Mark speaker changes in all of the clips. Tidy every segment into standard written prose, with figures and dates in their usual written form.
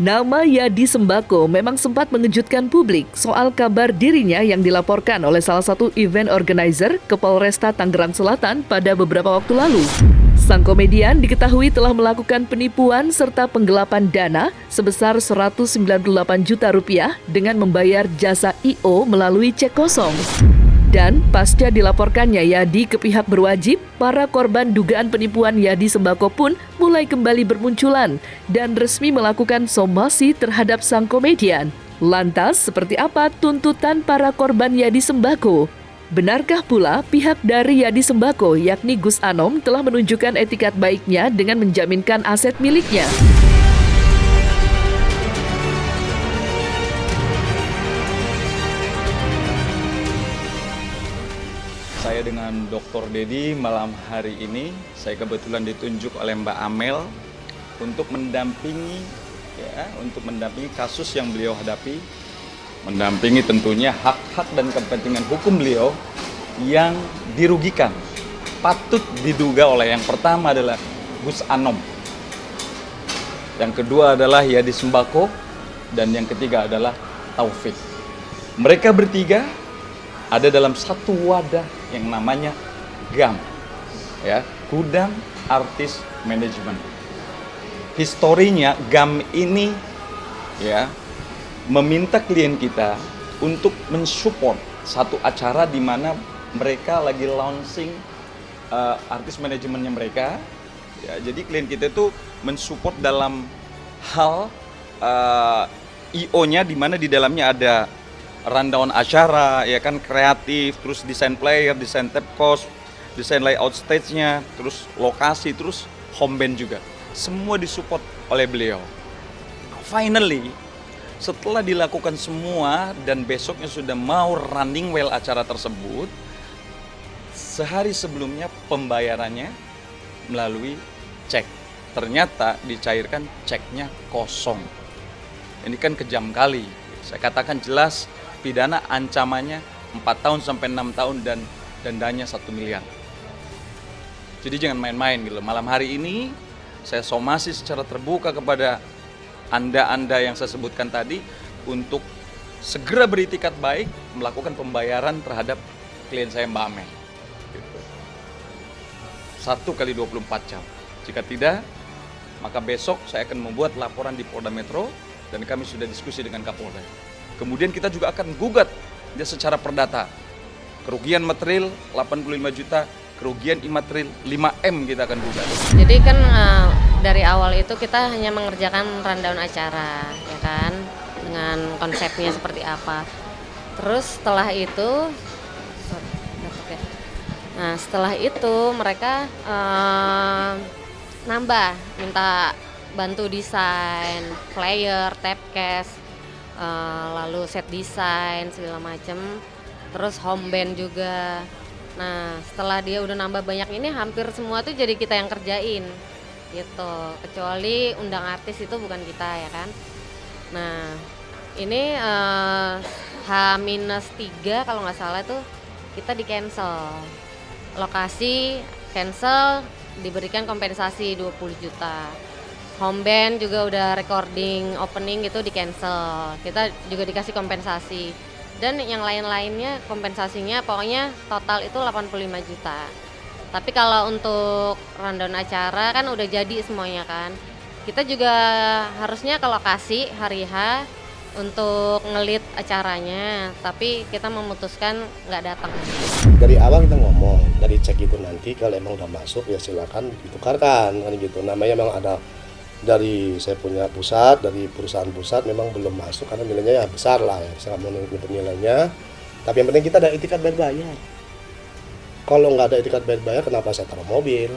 Speaker 1: Nama Yadi Sembako memang sempat mengejutkan publik soal kabar dirinya yang dilaporkan oleh salah satu event organizer ke Polresta Tangerang Selatan pada beberapa waktu lalu. Sang komedian diketahui telah melakukan penipuan serta penggelapan dana sebesar 198 juta rupiah dengan membayar jasa I.O. melalui cek kosong. Dan pasca dilaporkannya Yadi ke pihak berwajib, para korban dugaan penipuan Yadi Sembako pun mulai kembali bermunculan dan resmi melakukan somasi terhadap sang komedian. Lantas, seperti apa tuntutan para korban Yadi Sembako? Benarkah pula pihak dari Yadi Sembako, yakni Gus Anom, telah menunjukkan etikat baiknya dengan menjaminkan aset miliknya?
Speaker 2: Saya dengan Dr. Dedi malam hari ini, saya kebetulan ditunjuk oleh Mbak Amel untuk mendampingi kasus yang beliau hadapi, mendampingi tentunya hak-hak dan kepentingan hukum beliau yang dirugikan, patut diduga oleh yang pertama adalah Gus Anom, yang kedua adalah Yadi Sembako, dan yang ketiga adalah Taufik. Mereka bertiga ada dalam satu wadah yang namanya GAM, Gudang Artis Management. Historinya GAM ini meminta klien kita untuk mensupport satu acara di mana mereka lagi launching artis manajemennya mereka. Jadi klien kita itu mensupport dalam hal I.O.-nya, di mana di dalamnya ada rundown acara, kreatif, terus desain player, desain tape cost, desain layout stage-nya, terus lokasi, terus home band juga. Semua disupport oleh beliau. Finally, setelah dilakukan semua dan besoknya sudah mau running well acara tersebut, sehari sebelumnya pembayarannya melalui cek. Ternyata dicairkan ceknya kosong. Ini kan kejam kali. Saya katakan jelas, pidana ancamannya 4 tahun sampai 6 tahun dan dendanya 1 miliar. Jadi jangan main-main gitu. Malam hari ini saya somasi secara terbuka kepada Anda yang saya sebutkan tadi untuk segera beritikat baik melakukan pembayaran terhadap klien saya Mbak Amel. Gitu. 1 kali 24 jam. Jika tidak, maka besok saya akan membuat laporan di Polda Metro dan kami sudah diskusi dengan Kapolda. Kemudian kita juga akan gugat secara perdata. Kerugian material 85 juta, kerugian imaterial 5M kita akan gugat.
Speaker 3: Jadi kan dari awal itu kita hanya mengerjakan rundown acara, ya kan, dengan konsepnya seperti apa. Terus setelah itu mereka minta bantu desain, flyer, tapecast, lalu set desain segala macem, terus home band juga. Nah, setelah dia udah nambah banyak ini, hampir semua tuh jadi kita yang kerjain gitu, kecuali undang artis itu bukan kita, ya kan. Nah, ini H-3 kalau nggak salah tuh kita di cancel, lokasi cancel, diberikan kompensasi 20 juta. Home band juga udah recording opening gitu di cancel, kita juga dikasih kompensasi, dan yang lain-lainnya kompensasinya pokoknya total itu 85 juta. Tapi kalau untuk rundown acara kan udah jadi semuanya kan, kita juga harusnya ke lokasi hari H untuk ngelit acaranya, tapi kita memutuskan nggak datang.
Speaker 4: Dari awal kita ngomong, dari cek itu nanti kalau emang udah masuk ya silakan ditukarkan kan gitu. Namanya memang ada dari saya punya pusat, dari perusahaan pusat memang belum masuk karena nilainya ya besar lah ya, sangat menuntut nilainya. Tapi yang penting kita ada itikat bayar. Kalau nggak ada itikat bayar, kenapa saya taruh mobil?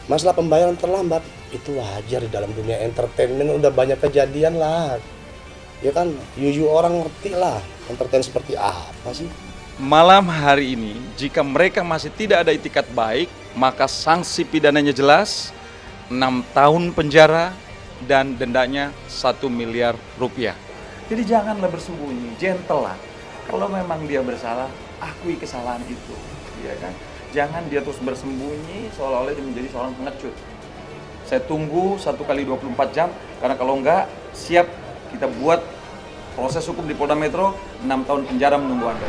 Speaker 4: Masalah pembayaran terlambat itu wajar di dalam dunia entertainment, udah banyak kejadian lah. Ya kan, orang ngerti lah entertain seperti apa sih.
Speaker 2: Malam hari ini, jika mereka masih tidak ada itikat baik, maka sanksi pidananya jelas, 6 tahun penjara dan dendanya 1 miliar rupiah. Jadi janganlah bersembunyi, gentle lah. Kalau memang dia bersalah, akui kesalahan itu, ya kan? Jangan dia terus bersembunyi seolah-olah dia menjadi seorang pengecut. Saya tunggu 1 kali 24 jam, karena kalau enggak siap kita buat proses hukum di Polda Metro, 6 tahun penjara menunggu Anda.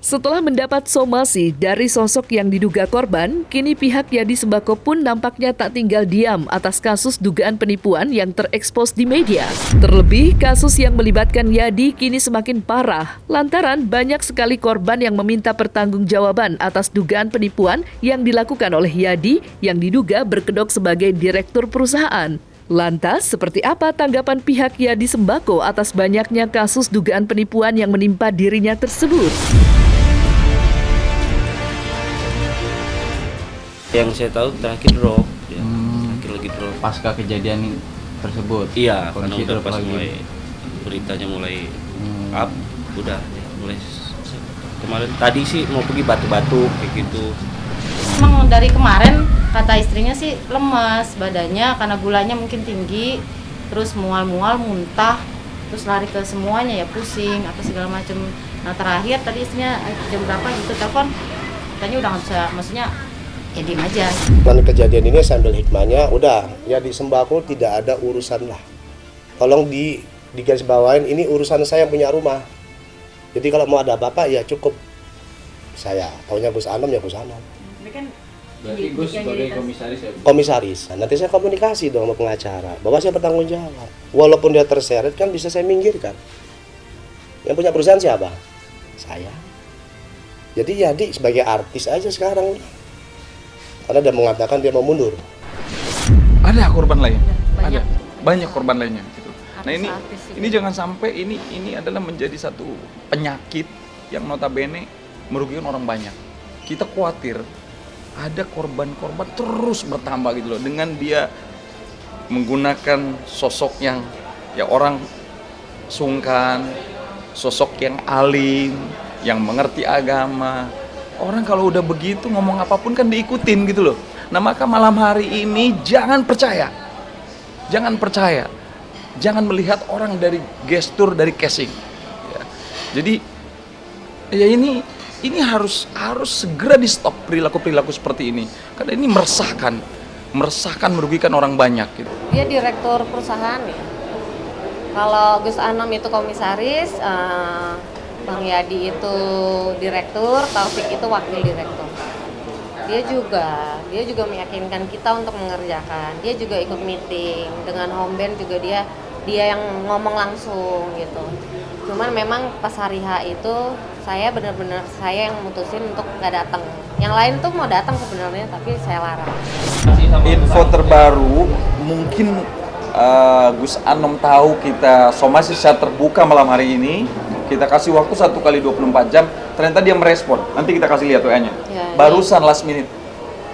Speaker 1: Setelah mendapat somasi dari sosok yang diduga korban, kini pihak Yadi Sembako pun nampaknya tak tinggal diam atas kasus dugaan penipuan yang terekspos di media. Terlebih, kasus yang melibatkan Yadi kini semakin parah, lantaran banyak sekali korban yang meminta pertanggungjawaban atas dugaan penipuan yang dilakukan oleh Yadi yang diduga berkedok sebagai direktur perusahaan. Lantas, seperti apa tanggapan pihak Yadi Sembako atas banyaknya kasus dugaan penipuan yang menimpa dirinya tersebut?
Speaker 5: Yang saya tahu terakhir drop, ya. Terakhir lagi drop.
Speaker 6: Pasca kejadian tersebut.
Speaker 5: Iya, karena
Speaker 6: kondisi
Speaker 5: udah
Speaker 6: drop
Speaker 5: pas
Speaker 6: lagi.
Speaker 5: mulai beritanya mulai up, udah ya, mulai kemarin tadi sih mau pergi batu-batu kayak gitu.
Speaker 7: Emang dari kemarin kata istrinya sih lemas badannya karena gulanya mungkin tinggi, terus mual-mual, muntah, terus lari ke semuanya ya pusing atau segala macam. Nah terakhir tadi istrinya jam berapa gitu telepon, katanya udah nggak bisa, maksudnya ya diem aja.
Speaker 4: Dan kejadian ini saya ambil hikmahnya, udah ya di Sembako tidak ada urusan lah. Tolong digaris bawain, ini urusan saya yang punya rumah. Jadi kalau mau ada apa-apa ya cukup saya. Taunya Gus Anom ya Gus Anom.
Speaker 6: Berarti Gus sebagai komisaris ya?
Speaker 4: Komisaris. Nah, nanti saya komunikasi dong sama pengacara bahwa saya bertanggung jawab. Walaupun dia terseret kan bisa saya minggirkan. Yang punya perusahaan siapa? Saya. Jadi Yadi sebagai artis aja sekarang. Karena dia mengatakan dia mau mundur.
Speaker 2: Ada korban lain,
Speaker 3: Banyak.
Speaker 2: ada banyak korban lainnya. Gitu. Nah
Speaker 3: Artis-artis
Speaker 2: ini jangan sampai ini adalah menjadi satu penyakit yang notabene merugikan orang banyak. Kita khawatir ada korban-korban terus bertambah gitu loh dengan dia menggunakan sosok yang ya orang sungkan, sosok yang alim, yang mengerti agama. Orang kalau udah begitu ngomong apapun kan diikutin gitu loh. Nah maka malam hari ini jangan percaya. Jangan percaya. Jangan melihat orang dari gestur, dari casing. Ya. Jadi ya ini harus segera di stop perilaku seperti ini. Karena ini meresahkan merugikan orang banyak gitu.
Speaker 3: Dia direktur perusahaan ya. Kalau Gus Anom itu komisaris, Bang Yadi itu direktur, Taufik itu wakil direktur. Dia juga meyakinkan kita untuk mengerjakan. Dia juga ikut meeting dengan home band juga dia yang ngomong langsung gitu. Cuman memang pas hari H itu saya benar-benar yang mutusin untuk nggak datang. Yang lain tuh mau datang sebenarnya tapi saya larang.
Speaker 2: Info terbaru mungkin Gus Anom tahu kita somasi secara terbuka malam hari ini. Kita kasih waktu 1 kali 24 jam, ternyata dia merespon. Nanti kita kasih lihat WA-nya.
Speaker 3: Ya,
Speaker 2: barusan last minute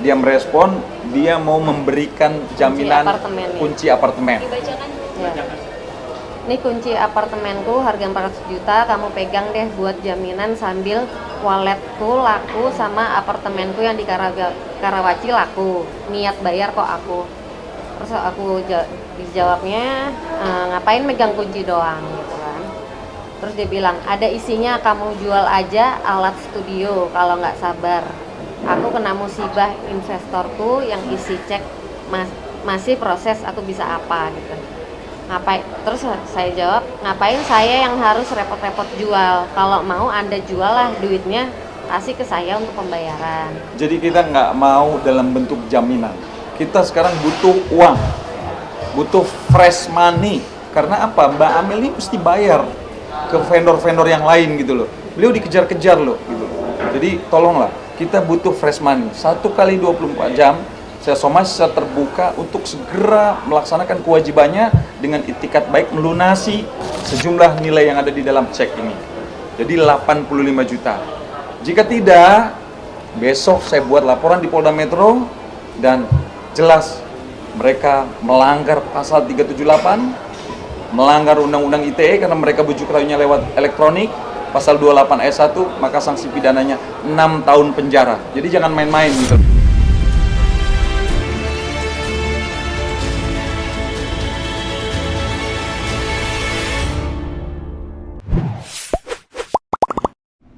Speaker 2: dia merespon, dia mau memberikan jaminan kunci apartemen.
Speaker 3: Ya. Ini kunci apartemenku harga 400 juta, kamu pegang deh buat jaminan sambil walletku laku sama apartemenku yang di Karawaci laku. Niat bayar kok aku. Terus aku dijawabnya, ngapain megang kunci doang gitu kan. Terus dia bilang, ada isinya kamu jual aja alat studio kalau nggak sabar. Aku kena musibah investorku yang isi cek masih proses aku bisa apa gitu. Ngapain? Terus saya jawab, ngapain saya yang harus repot-repot jual? Kalau mau Anda jual lah duitnya, kasih ke saya untuk pembayaran.
Speaker 2: Jadi kita nggak mau dalam bentuk jaminan. Kita sekarang butuh uang, butuh fresh money. Karena apa? Mbak Amel ini mesti bayar ke vendor-vendor yang lain gitu loh. Beliau dikejar-kejar loh gitu. Jadi tolonglah, kita butuh fresh money. 1 kali 24 jam saya somasi secara terbuka untuk segera melaksanakan kewajibannya dengan itikat baik melunasi sejumlah nilai yang ada di dalam cek ini. Jadi 85 juta. Jika tidak, besok saya buat laporan di Polda Metro dan jelas mereka melanggar pasal 378, melanggar Undang-Undang ITE karena mereka bujuk rayunya lewat elektronik, pasal 28 ayat 1, maka sanksi pidananya 6 tahun penjara. Jadi jangan main-main gitu.